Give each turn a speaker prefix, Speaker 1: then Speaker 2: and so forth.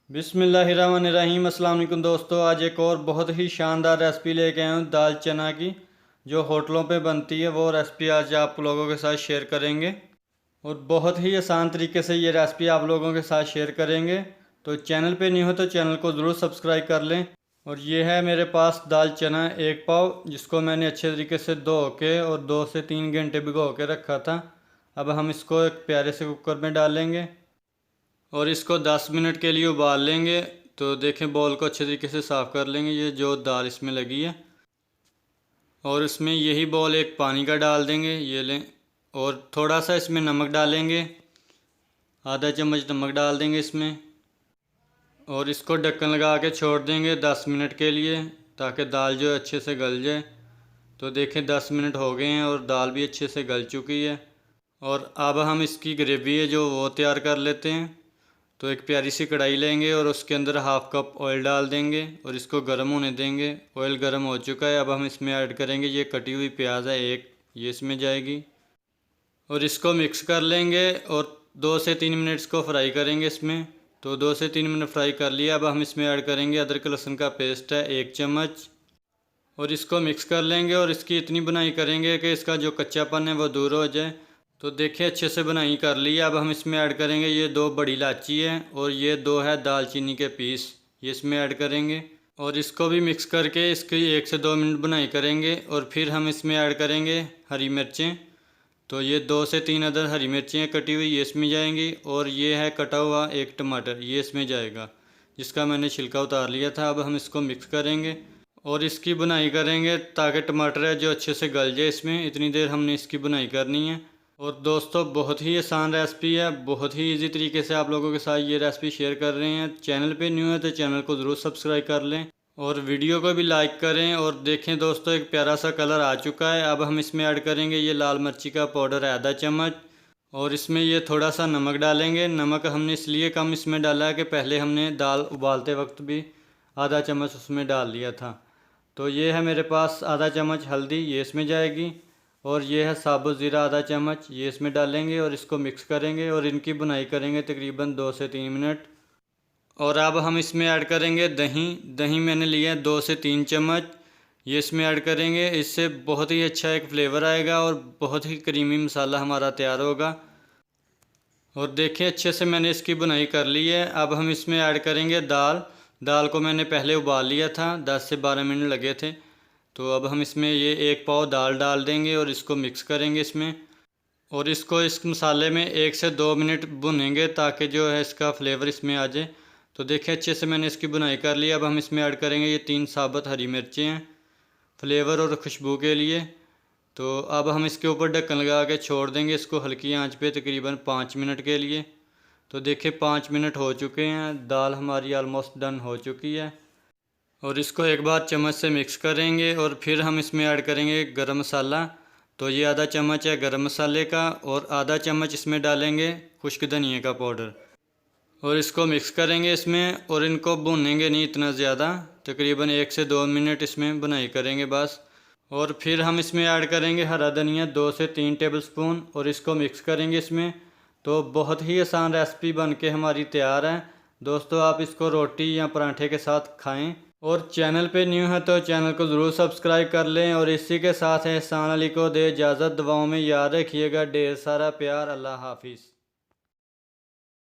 Speaker 1: बिस्मिल्लाहिर्रहमानिर्रहीम। अस्सलाम वालेकुम दोस्तों, आज एक और बहुत ही शानदार रेसिपी लेके आया हूँ दाल चना की, जो होटलों पे बनती है। वो रेसिपी आज आप लोगों के साथ शेयर करेंगे और बहुत ही आसान तरीके से ये रेसिपी आप लोगों के साथ शेयर करेंगे। तो चैनल पे नहीं हो तो चैनल को ज़रूर सब्सक्राइब कर लें। और ये है मेरे पास दाल चना 1 पाव, जिसको मैंने अच्छे तरीके से धो के और 2 से 3 घंटे भिगो के रखा था। अब हम इसको एक प्यारे से कुकर में डालेंगे और इसको 10 मिनट के लिए उबाल लेंगे। तो देखें, बॉल को अच्छे तरीके से साफ़ कर लेंगे, ये जो दाल इसमें लगी है। और इसमें यही बॉल एक पानी का डाल देंगे, ये लें। और थोड़ा सा इसमें नमक डालेंगे, आधा चम्मच नमक डाल देंगे इसमें। और इसको ढक्कन लगा के छोड़ देंगे 10 मिनट के लिए, ताकि दाल जो अच्छे से गल जाए। तो देखें 10 मिनट हो गए हैं और दाल भी अच्छे से गल चुकी है। और अब हम इसकी ग्रेवी है जो वो तैयार कर लेते हैं। तो एक प्यारी सी कढ़ाई लेंगे और उसके अंदर हाफ़ कप ऑयल डाल देंगे और इसको गर्म होने देंगे। ऑयल गर्म हो चुका है, अब हम इसमें ऐड करेंगे ये कटी हुई प्याज है एक, ये इसमें जाएगी। और इसको मिक्स कर लेंगे और 2 से 3 मिनट इसको फ्राई करेंगे इसमें। तो 2 से 3 मिनट फ्राई कर लिया। अब हम इसमें ऐड करेंगे अदरक लहसुन का पेस्ट है 1 चम्मच, और इसको मिक्स कर लेंगे। और इसकी इतनी बुनाई करेंगे कि इसका जो कच्चापन है वो दूर हो जाए। तो देखिए अच्छे से बुनाई कर ली है। अब हम इसमें ऐड करेंगे ये 2 बड़ी इलायची है और ये 2 है दालचीनी के पीस, ये इसमें ऐड करेंगे। और इसको भी मिक्स करके इसकी 1 से 2 मिनट बुनाई करेंगे। और फिर हम इसमें ऐड करेंगे हरी मिर्चें। तो ये 2 से 3 अदर हरी मिर्चें हैं कटी हुई, ये इसमें जाएंगी। और ये है कटा हुआ 1 टमाटर, ये इसमें जाएगा, जिसका मैंने छिलका उतार लिया था। अब हम इसको मिक्स करेंगे और इसकी बुनाई करेंगे ताकि टमाटर है जो अच्छे से गल जाए इसमें। इतनी देर हमने इसकी बुनाई करनी है। और दोस्तों बहुत ही आसान रेसिपी है, बहुत ही इजी तरीके से आप लोगों के साथ ये रेसिपी शेयर कर रहे हैं। चैनल पे न्यू है तो चैनल को ज़रूर सब्सक्राइब कर लें और वीडियो को भी लाइक करें। और देखें दोस्तों, एक प्यारा सा कलर आ चुका है। अब हम इसमें ऐड करेंगे ये लाल मिर्ची का पाउडर है आधा चम्मच, और इसमें ये थोड़ा सा नमक डालेंगे। नमक हमने इसलिए कम इसमें डाला है कि पहले हमने दाल उबालते वक्त भी आधा चम्मच उसमें डाल लिया था। तो ये है मेरे पास आधा चम्मच हल्दी, ये इसमें जाएगी। और ये है साबुत ज़ीरा आधा चम्मच, ये इसमें डालेंगे और इसको मिक्स करेंगे और इनकी बुनाई करेंगे तकरीबन 2 से 3 मिनट। और अब हम इसमें ऐड करेंगे दही। दही मैंने लिया है 2 से 3 चम्मच, ये इसमें ऐड करेंगे। इससे बहुत ही अच्छा एक फ्लेवर आएगा और बहुत ही क्रीमी मसाला हमारा तैयार होगा। और देखिए अच्छे से मैंने इसकी बुनाई कर ली है। अब हम इसमें ऐड करेंगे दाल। दाल को मैंने पहले उबाल लिया था, 10 से 12 मिनट लगे थे। तो अब हम इसमें ये 1 पाव दाल डाल देंगे और इसको मिक्स करेंगे इसमें। और इसको इस मसाले में 1 से 2 मिनट भुनेंगे ताकि जो है इसका फ्लेवर इसमें आ जाए। तो देखिए अच्छे से मैंने इसकी बुनाई कर ली। अब हम इसमें ऐड करेंगे ये 3 साबुत हरी मिर्चें हैं फ्लेवर और खुशबू के लिए। तो अब हम इसके ऊपर ढक्कन लगा के छोड़ देंगे इसको हल्की आंच पे तकरीबन 5 मिनट के लिए। तो देखिए 5 मिनट हो चुके हैं, दाल हमारी ऑलमोस्ट डन हो चुकी है। और इसको एक बार चम्मच से मिक्स करेंगे और फिर हम इसमें ऐड करेंगे गरम मसाला। तो ये आधा चम्मच है गरम मसाले का और आधा चम्मच इसमें डालेंगे खुश्क धनिया का पाउडर। और इसको मिक्स करेंगे इसमें और इनको भूनेंगे नहीं इतना ज़्यादा, तकरीबन 1 से 2 मिनट इसमें बुनाई करेंगे बस। और फिर हम इसमें ऐड करेंगे हरा धनिया 2 से 3 टेबलस्पून और इसको मिक्स करेंगे इसमें। तो बहुत ही आसान रेसिपी बन के हमारी तैयार है दोस्तों। आप इसको रोटी या पराठे के साथ खाएं। और चैनल पे न्यू है तो चैनल को ज़रूर सब्सक्राइब कर लें। और इसी के साथ एहसान अली को दे इजाज़त, दुआओं में याद रखिएगा। ढेर सारा प्यार, अल्लाह हाफिज़।